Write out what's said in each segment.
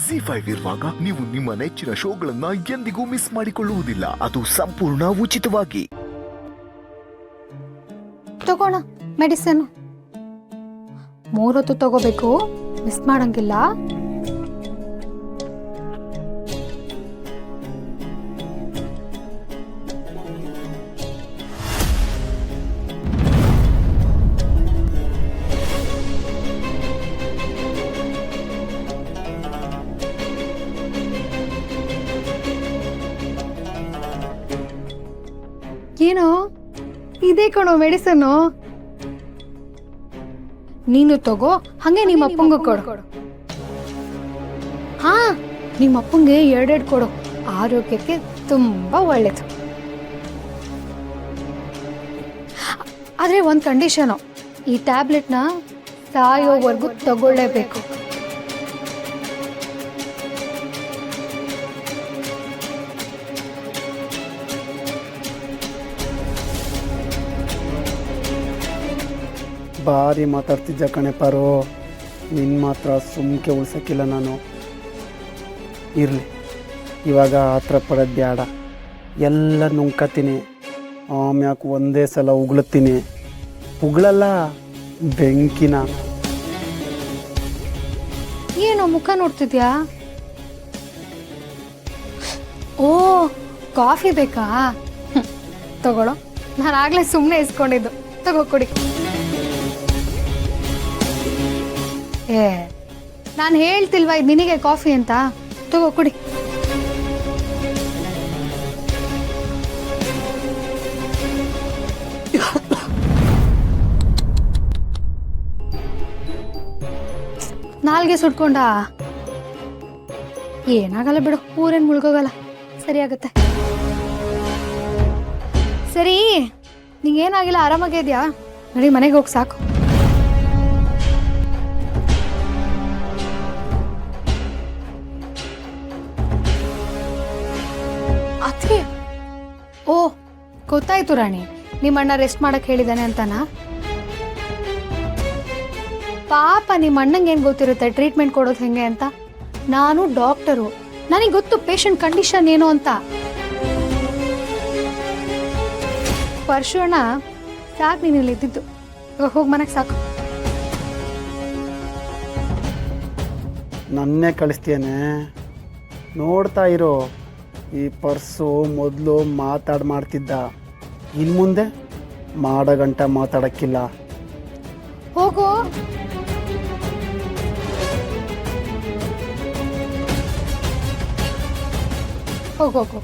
ಜಿ5 ಇರುವಾಗ ನೀವು ನಿಮ್ಮ ನೆಚ್ಚಿನ ಶೋಗಳನ್ನ ಎಂದಿಗೂ ಮಿಸ್ ಮಾಡಿಕೊಳ್ಳುವುದಿಲ್ಲ. ಅದು ಸಂಪೂರ್ಣ ಉಚಿತವಾಗಿ. ತಗೋಣ ಮೆಡಿಸಿನ್ 3 ಹೊತ್ತು ತಗೋಬೇಕು, ಮಿಸ್ ಮಾಡಂಗಿಲ್ಲ. ಏನೋ ಇದೇ ಕಣೋ ಮೆಡಿಸನ್ನು. ನೀನು ತಗೋ, ಹಂಗೆ ನಿಮ್ಮ ಅಪ್ಪಂಗ ಕೊಡು. ಹಾ, ನಿಮ್ಮ ಅಪ್ಪಂಗೆ 2 ಕೊಡು, ಆರೋಗ್ಯಕ್ಕೆ ತುಂಬಾ ಒಳ್ಳೇದು. ಆದ್ರೆ ಒಂದು ಕಂಡೀಷನು, ಈ ಟ್ಯಾಬ್ಲೆಟ್ನ ಸಾಯೋವರೆಗೂ ತಗೊಳ್ಳೇಬೇಕು. ಭಾರಿ ಮಾತಾಡ್ತಿದ್ದ ಕಣೆ ಪಾರು, ನಿನ್ನ ಮಾತ್ರ ಸುಮ್ಕೆ ಉಳ್ಸಕ್ಕಿಲ್ಲ ನಾನು. ಇರಲಿ, ಇವಾಗ ಆತರ ಪಡೋದು ಬೇಡ. ಎಲ್ಲ ನುಂಗ್ಕತೀನಿ, ಆಮ್ಯಾಕೆ ಒಂದೇ ಸಲ ಉಗುಳುತ್ತೀನಿ. ಉಗುಳಲ್ಲ, ಬೆಂಕಿನ. ಏನೋ ಮುಖ ನೋಡ್ತಿದ್ಯಾ? ಓ, ಕಾಫಿ ಬೇಕಾ? ತಗೊಳ್ಳೋ, ನಾನು ಆಗ್ಲೇ ಸುಮ್ಮನೆ ಇಸ್ಕೊಂಡಿದ್ದು. ತಗೋ ಕುಡಿ. ಏ, ನಾನು ಹೇಳ್ತಿಲ್ವಾ ಇದು ನಿನಗೆ ಕಾಫಿ ಅಂತ? ತಗೋ ಕುಡಿ. ನಾಲ್ಗೆ ಸುಟ್ಕೊಂಡ? ಏನಾಗಲ್ಲ ಬಿಡು, ಊರೇನು ಮುಳುಗೋಗಲ್ಲ, ಸರಿ ಆಗುತ್ತೆ. ಸರಿ, ನಿಂಗೇನಾಗಿಲ್ಲ, ಆರಾಮಾಗಿದ್ಯಾ? ನಡಿ ಮನೆಗೆ ಹೋಗಿ ಸಾಕು. ಅತ್ತೆ, ಓ ಗೊತ್ತಾಯ್ತು ರಾಣಿ, ನಿಮ್ಮಣ್ಣ ರೆಸ್ಟ್ ಮಾಡಕ್ ಹೇಳಿದಾನೆ ಅಂತನಾ? ಪಾಪ ನಿಮ್ಮ ಅಣ್ಣಂಗೆ ಏನು ಗೊತ್ತಿರುತ್ತೆ ಟ್ರೀಟ್ಮೆಂಟ್ ಕೊಡೋದು ಹೆಂಗೆ ಅಂತ? ನಾನು ಡಾಕ್ಟರು, ನನಗೆ ಗೊತ್ತು ಪೇಷಂಟ್ ಕಂಡೀಷನ್ ಏನು ಅಂತ. ಪರಶುಣ್ಣ, ಸಾಕು ನೀನು ಇಲ್ಲಿ ಇದ್ದಿದ್ದು, ಇವಾಗ ಹೋಗಿ ಮನೆಗೆ ಸಾಕು. ನನ್ನೇ ಕಳಿಸ್ತೇನೆ, ನೋಡ್ತಾ ಇರೋ. ಈ ಪರ್ಸು ಮೊದಲು ಮಾಡ್ತಿದ್ದ, ಇನ್ನು ಮುಂದೆ ಮಾಡೋ ಗಂಟ ಮಾತಾಡೋಕ್ಕಿಲ್ಲ. ಹೋಗು. ಹೋಗೋಗು,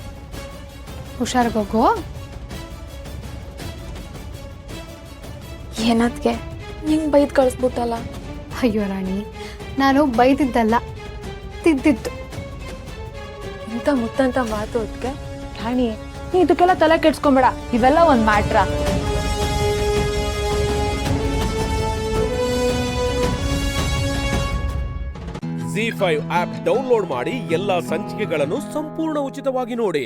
ಹುಷಾರಾಗೋಗು. ಏನದ್ಗೆ ಹಿಂಗೆ ಬೈದು ಕಳಿಸ್ಬಿಟ್ಟಲ್ಲ? ಅಯ್ಯೋ ರಾಣಿ, ನಾನು ಬೈದಿದ್ದಲ್ಲ, ತಿದ್ದಿತ್ತು. ಇಂಥ ಮುತ್ತಂತ ಮಾತು ಅದಕ್ಕೆ ರಾಣಿ, ನೀ ಇದಕ್ಕೆಲ್ಲ ತಲೆ ಕೆಡ್ಸ್ಕೊಂಬೇಡ, ಇವೆಲ್ಲ ಒಂದು ಮ್ಯಾಟ್ರ. ಜಿ5 ಆಪ್ ಡೌನ್ಲೋಡ್ ಮಾಡಿ ಎಲ್ಲಾ ಸಂಚಿಕೆಗಳನ್ನು ಸಂಪೂರ್ಣ ಉಚಿತವಾಗಿ ನೋಡಿ.